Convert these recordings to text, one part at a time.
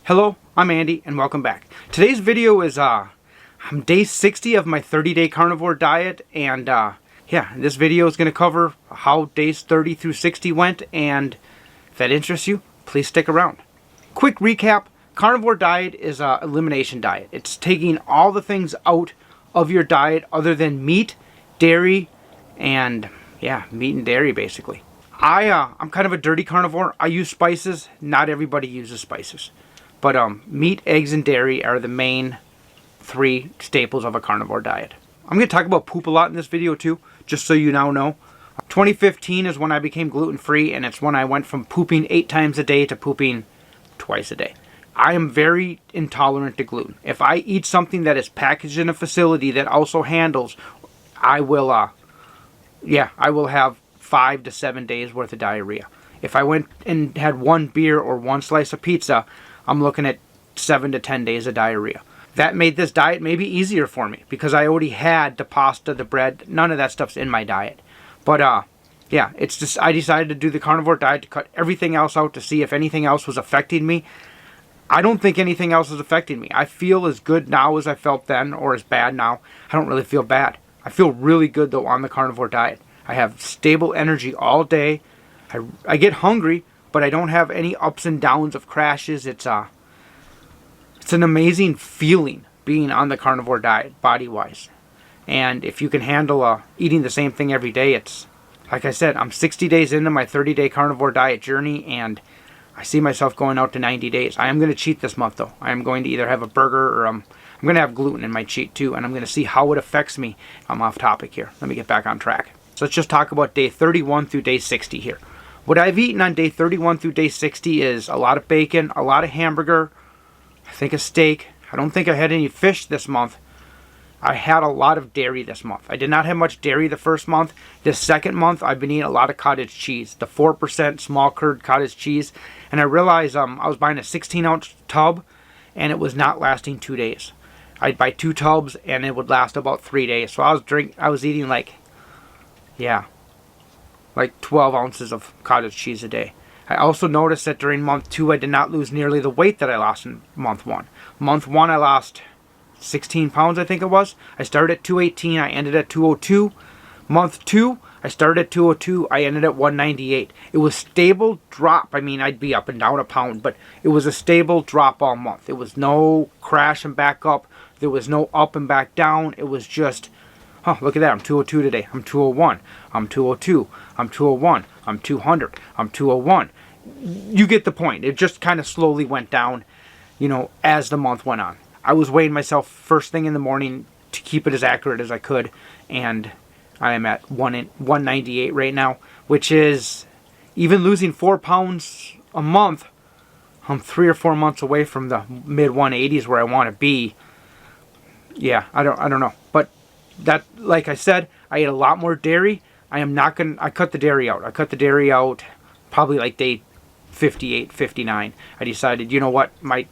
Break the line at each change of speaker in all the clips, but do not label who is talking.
Hello, I'm Andy and welcome back. Today's video is I'm day 60 of my 30-day carnivore diet, and yeah, this video is going to cover how days 30 through 60 went, and if that interests you, please stick around. Quick recap, carnivore diet is an elimination diet. It's taking all the things out of your diet other than meat, dairy, and yeah, meat and dairy basically. I'm kind of a dirty carnivore. I use spices. Not everybody uses spices. But meat, eggs, and dairy are the main three staples of a carnivore diet. I'm going to talk about poop a lot in this video too, just so you now know. 2015 is when I became gluten-free, and it's when I went from pooping 8 times a day to pooping twice a day. I am very intolerant to gluten. If I eat something that is packaged in a facility that also handles, I will have 5 to 7 days worth of diarrhea. If I went and had one beer or one slice of pizza, I'm looking at 7 to 10 days of diarrhea. That made this diet maybe easier for me because I already had the pasta, the bread, none of that stuff's in my diet. But yeah, it's just I decided to do the carnivore diet to cut everything else out to see if anything else was affecting me. I don't think anything else is affecting me. I feel as good now as I felt then, or as bad now. I don't really feel bad. I feel really good though on the carnivore diet. I have stable energy all day. I get hungry, but I don't have any ups and downs of crashes. It's an amazing feeling being on the carnivore diet, body-wise. And if you can handle eating the same thing every day, it's, like I said, I'm 60 days into my 30-day carnivore diet journey, and I see myself going out to 90 days. I am going to cheat this month, though. I am going to either have a burger or I'm going to have gluten in my cheat, too, and I'm going to see how it affects me. I'm off topic here. Let me get back on track. So let's just talk about day 31 through day 60 here. What I've eaten on day 31 through day 60 is a lot of bacon, a lot of hamburger, I think a steak. I don't think I had any fish this month. I had a lot of dairy this month. I did not have much dairy the first month. This second month, I've been eating a lot of cottage cheese, the 4% small curd cottage cheese. And I realized I was buying a 16-ounce tub, and it was not lasting 2 days. I'd buy 2 tubs, and it would last about 3 days. So I was eating like 12 ounces of cottage cheese a day. I also noticed that during month 2, I did not lose nearly the weight that I lost in month 1. Month 1, I lost 16 pounds, I think it was. I started at 218, I ended at 202. Month 2, I started at 202, I ended at 198. It was stable drop. I mean, I'd be up and down a pound, but it was a stable drop all month. It was no crash and back up. There was no up and back down. It was just, oh, look at that. I'm 202 today. I'm 201. I'm 202. I'm 201. I'm 200. I'm 201. You get the point. It just kind of slowly went down, as the month went on. I was weighing myself first thing in the morning to keep it as accurate as I could, and I am at 198 right now, which is, even losing 4 pounds a month, I'm 3 or 4 months away from the mid 180s where I want to be. Yeah, I don't know. But that, like I said, I ate a lot more dairy. I cut the dairy out. I cut the dairy out probably like day 58, 59. I decided, you know what, my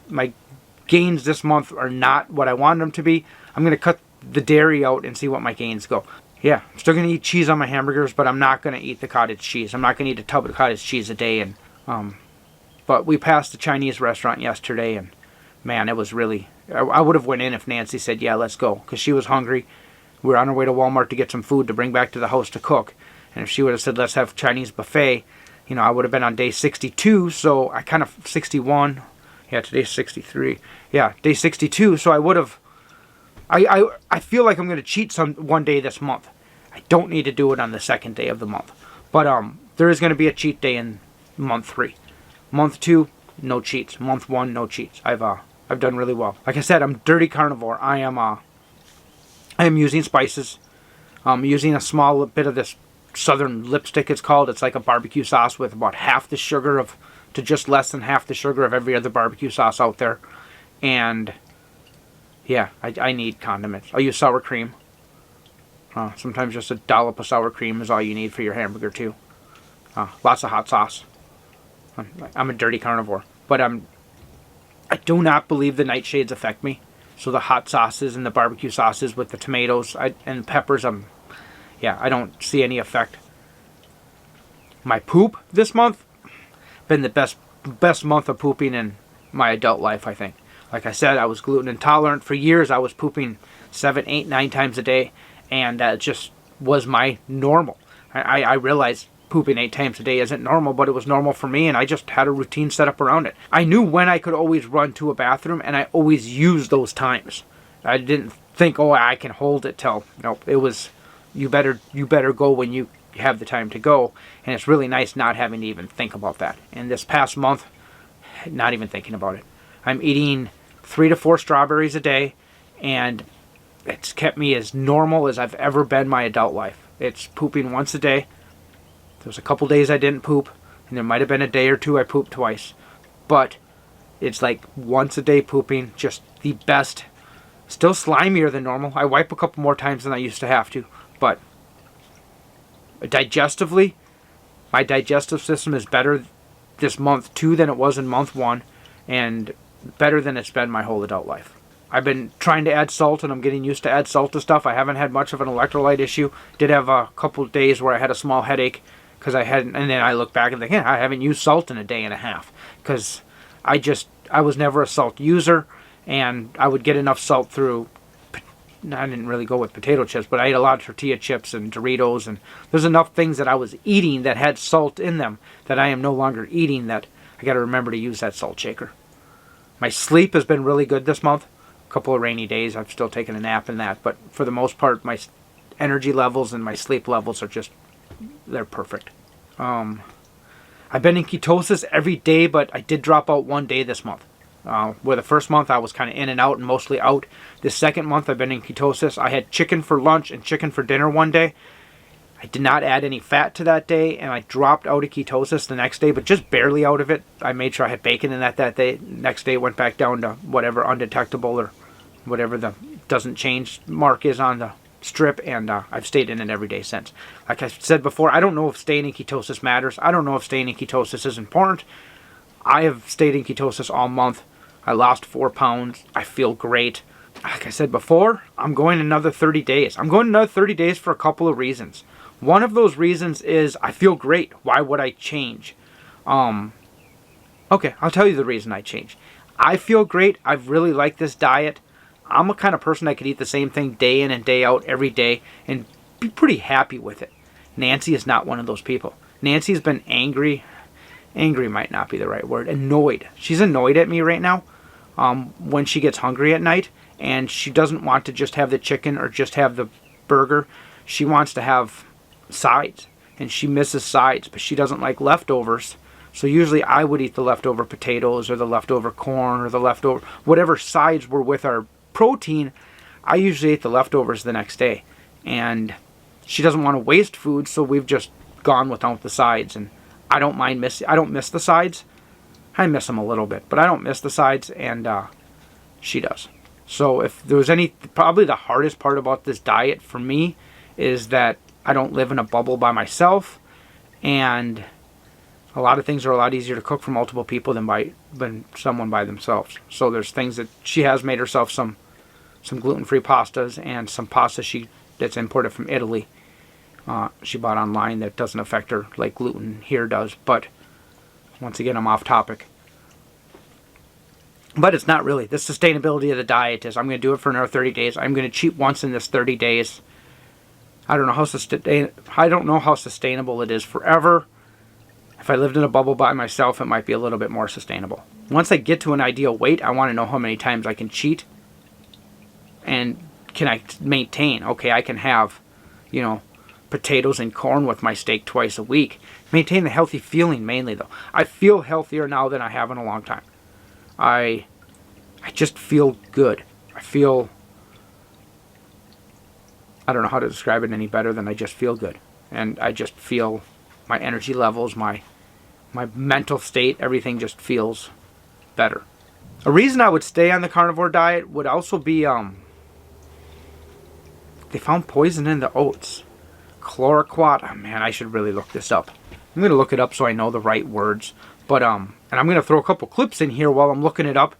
gains this month are not what I wanted them to be. I'm going to cut the dairy out and see what my gains go. Yeah, I'm still going to eat cheese on my hamburgers, but I'm not going to eat the cottage cheese. I'm not going to eat a tub of cottage cheese a day. And but we passed the Chinese restaurant yesterday, and man, it was really, I would have went in if Nancy said, yeah, let's go, because she was hungry. We were on our way to Walmart to get some food to bring back to the house to cook. And if she would have said, let's have Chinese buffet, I would have been on day 62. So I kind of, 61. Yeah, today's 63. Yeah, day 62. So I would have, I feel like I'm going to cheat one day this month. I don't need to do it on the second day of the month. But there is going to be a cheat day in month 3. Month 2, no cheats. Month 1, no cheats. I've done really well. Like I said, I'm dirty carnivore. I am using spices. I'm using a small bit of this Southern lipstick, it's called. It's like a barbecue sauce with about half the sugar to just less than half the sugar of every other barbecue sauce out there. And yeah, I need condiments. I use sour cream. Sometimes just a dollop of sour cream is all you need for your hamburger too. Lots of hot sauce. I'm a dirty carnivore. But I do not believe the nightshades affect me. So the hot sauces and the barbecue sauces with the tomatoes and peppers, I don't see any effect. My poop this month, been the best month of pooping in my adult life, I think. Like I said, I was gluten intolerant for years. I was pooping 7, 8, 9 times a day, and that just was my normal. I realized pooping 8 times a day isn't normal, but it was normal for me, and I just had a routine set up around it. I knew when I could always run to a bathroom, and I always used those times. I didn't think, oh, I can hold it till. Nope, it was, you better go when you have the time to go, and it's really nice not having to even think about that. And this past month, not even thinking about it. I'm eating 3 to 4 strawberries a day, and it's kept me as normal as I've ever been my adult life. It's pooping once a day. There was a couple days I didn't poop, and there might have been a day or two I pooped twice. But it's like once a day pooping, just the best. Still slimier than normal. I wipe a couple more times than I used to have to. But digestively, my digestive system is better this month 2 than it was in month 1, and better than it's been my whole adult life. I've been trying to add salt, and I'm getting used to add salt to stuff. I haven't had much of an electrolyte issue. Did have a couple of days where I had a small headache because I hadn't, and then I look back and think, yeah, I haven't used salt in a day and a half because I was never a salt user, and I would get enough salt through. I didn't really go with potato chips, but I ate a lot of tortilla chips and Doritos, and there's enough things that I was eating that had salt in them that I am no longer eating, that I got to remember to use that salt shaker. My sleep has been really good this month. A couple of rainy days, I've still taken a nap in that, but for the most part, my energy levels and my sleep levels are just, they're perfect. I've been in ketosis every day, but I did drop out 1 day this month. Where the first month I was kind of in and out and mostly out. This second month I've been in ketosis. I had chicken for lunch and chicken for dinner one day. I did not add any fat to that day, and I dropped out of ketosis the next day, but just barely out of it. I made sure I had bacon in that day. Next day went back down to whatever undetectable or whatever the doesn't change mark is on the strip, and I've stayed in it every day since. Like I said before, I don't know if staying in ketosis matters. I don't know if staying in ketosis is important. I have stayed in ketosis all month. I lost 4 pounds. I feel great. Like I said before, I'm going another 30 days. I'm going another 30 days for a couple of reasons. One of those reasons is I feel great. Why would I change? Okay, I'll tell you the reason I change. I feel great. I really like this diet. I'm a kind of person that could eat the same thing day in and day out every day and be pretty happy with it. Nancy is not one of those people. Nancy's been angry. Angry might not be the right word. Annoyed. She's annoyed at me right now when she gets hungry at night, and she doesn't want to just have the chicken or just have the burger. She wants to have sides, and she misses sides, but she doesn't like leftovers. So usually I would eat the leftover potatoes or the leftover corn or the leftover whatever sides were with our protein. I usually ate the leftovers the next day, and she doesn't want to waste food, so we've just gone without the sides. And I don't miss the sides. I miss them a little bit, but I don't miss the sides, and she does. So if there was probably the hardest part about this diet for me is that I don't live in a bubble by myself, and a lot of things are a lot easier to cook for multiple people than someone by themselves. So there's things that she has made herself some gluten-free pastas and some pasta that's imported from Italy. She bought online that doesn't affect her like gluten here does. But once again, I'm off topic. But it's not really. The sustainability of the diet is I'm going to do it for another 30 days. I'm going to cheat once in this 30 days. I don't know how sustainable it is forever. If I lived in a bubble by myself, it might be a little bit more sustainable. Once I get to an ideal weight, I want to know how many times I can cheat. And can I maintain? Okay, I can have, potatoes and corn with my steak twice a week. Maintain the healthy feeling mainly, though. I feel healthier now than I have in a long time. I just feel good. I don't know how to describe it any better than I just feel good. And I just feel my energy levels, my mental state, everything just feels better. A reason I would stay on the carnivore diet would also be, they found poison in the oats. Chloroquat. Oh, man, I should really look this up. I'm going to look it up so I know the right words. But, and I'm going to throw a couple clips in here while I'm looking it up.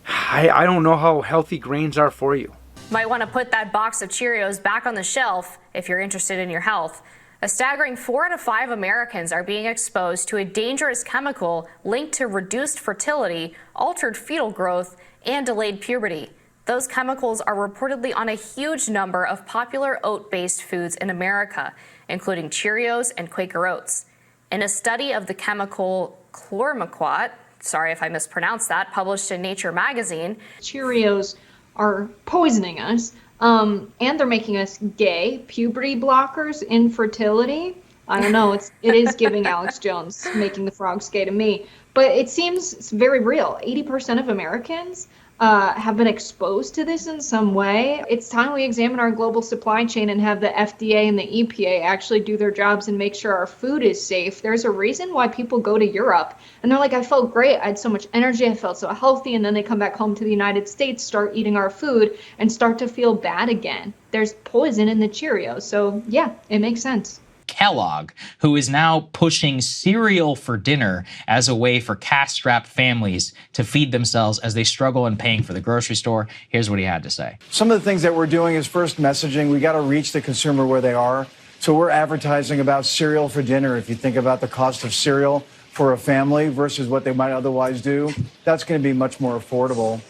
I don't know how healthy grains are for you.
Might want to put that box of Cheerios back on the shelf if you're interested in your health. A staggering 4 out of 5 Americans are being exposed to a dangerous chemical linked to reduced fertility, altered fetal growth, and delayed puberty. Those chemicals are reportedly on a huge number of popular oat-based foods in America, including Cheerios and Quaker Oats. In a study of the chemical chlormequat, sorry if I mispronounced that, published in Nature magazine,
Cheerios are poisoning us, and they're making us gay. Puberty blockers, infertility. I don't know. It is giving Alex Jones making the frogs gay to me, but it seems it's very real. 80% of Americans have been exposed to this in some way. It's time we examine our global supply chain and have the FDA and the EPA actually do their jobs and make sure our food is safe. There's a reason why people go to Europe and they're like, I felt great. I had so much energy. I felt so healthy. And then they come back home to the United States, start eating our food and start to feel bad again. There's poison in the Cheerios. So yeah, it makes sense.
Kellogg, who is now pushing cereal for dinner as a way for cash-strapped families to feed themselves as they struggle in paying for the grocery store. Here's what he had to say.
Some of the things that we're doing is first messaging. We got to reach the consumer where they are. So we're advertising about cereal for dinner. If you think about the cost of cereal for a family versus what they might otherwise do, that's going to be much more affordable.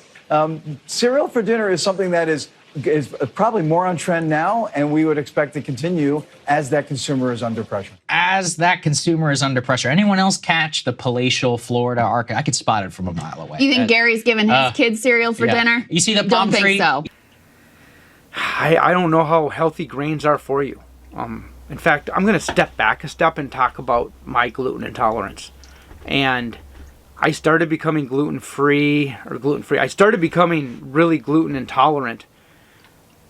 Cereal for dinner is something that is probably more on trend now, and we would expect to continue as that consumer is under pressure.
As that consumer is under pressure. Anyone else catch the palatial Florida arc? I could spot it from a mile away.
You think Gary's giving his kids cereal for dinner?
You see the palm tree?
Don't think so.
I don't know how healthy grains are for you. In fact, I'm going to step back a step and talk about my gluten intolerance. And I started becoming gluten-free. I started becoming really gluten intolerant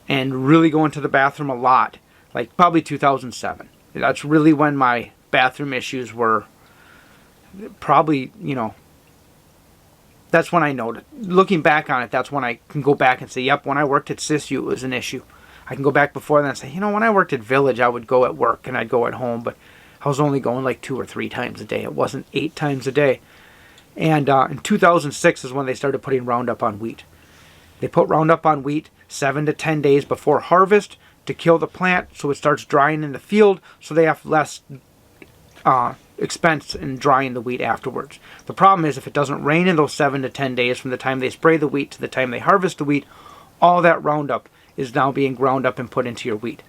and really going to the bathroom a lot, like probably 2007. That's really when my bathroom issues were probably, that's when I noticed. Looking back on it, that's when I can go back and say, yep, when I worked at SISU, it was an issue. I can go back before then and say, when I worked at Village, I would go at work and I'd go at home, but I was only going like 2 or 3 times a day. It wasn't 8 times a day. And in 2006 is when they started putting Roundup on wheat. They put Roundup on wheat 7 to 10 days before harvest to kill the plant so it starts drying in the field, so they have less expense in drying the wheat afterwards. The problem is if it doesn't rain in those 7 to 10 days from the time they spray the wheat to the time they harvest the wheat, all that Roundup is now being ground up and put into your wheat.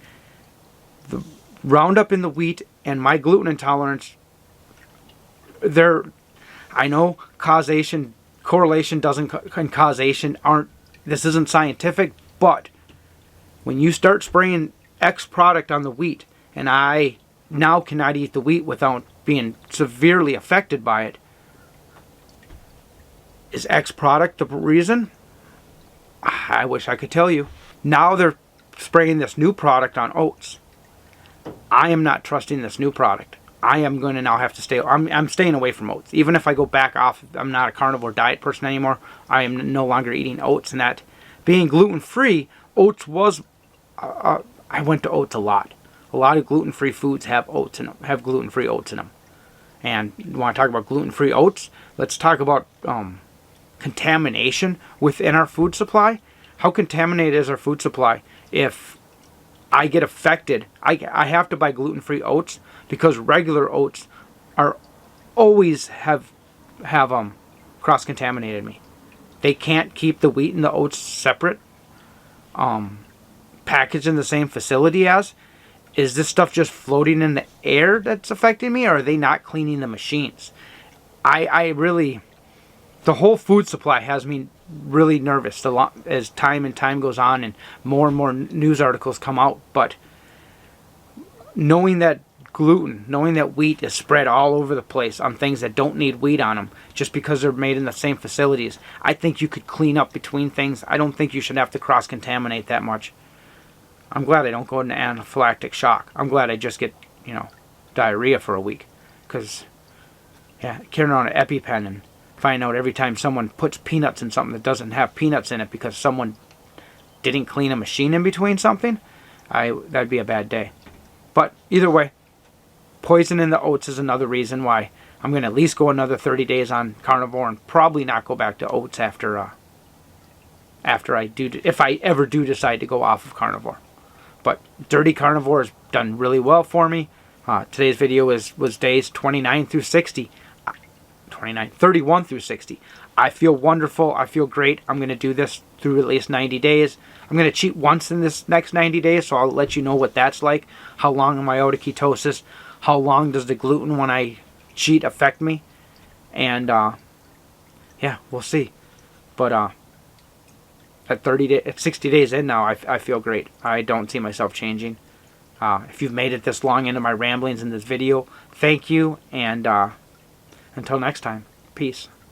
The Roundup in the wheat and my gluten intolerance, I know correlation and causation aren't, this isn't scientific, but when you start spraying X product on the wheat, and I now cannot eat the wheat without being severely affected by it, is X product the reason? I wish I could tell you. Now they're spraying this new product on oats. I am not trusting this new product. I am going to now have to stay. I'm staying away from oats. Even if I go back off, I'm not a carnivore diet person anymore. I am no longer eating oats. And that being gluten-free, oats was, I went to oats a lot. A lot of gluten-free foods have oats in them, have gluten-free oats in them. And you want to talk about gluten-free oats? Let's talk about contamination within our food supply. How contaminated is our food supply? If I get affected, I have to buy gluten-free oats because regular oats are always have cross-contaminated me. They can't keep the wheat and the oats separate, packaged in the same facility as. Is this stuff just floating in the air that's affecting me, or are they not cleaning the machines? I really, the whole food supply has me really nervous as time goes on and more news articles come out. But knowing that wheat is spread all over the place on things that don't need wheat on them just because they're made in the same facilities, I think you could clean up between things. I don't think you should have to cross-contaminate that much. I'm glad I don't go into anaphylactic shock. I'm glad I just get, diarrhea for a week. Because, carrying around an EpiPen and find out every time someone puts peanuts in something that doesn't have peanuts in it because someone didn't clean a machine in between something, that'd be a bad day. But either way, poison in the oats is another reason why I'm going to at least go another 30 days on carnivore and probably not go back to oats after I do, if I ever do decide to go off of carnivore. But Dirty Carnivore has done really well for me. Today's video was days 29 through 60. 31 through 60. I feel wonderful. I feel great. I'm going to do this through at least 90 days. I'm going to cheat once in this next 90 days, so I'll let you know what that's like. How long am I out of ketosis? How long does the gluten when I cheat affect me? And yeah, we'll see. But at 60 days in now, I feel great. I don't see myself changing. If you've made it this long into my ramblings in this video, thank you. And until next time, peace.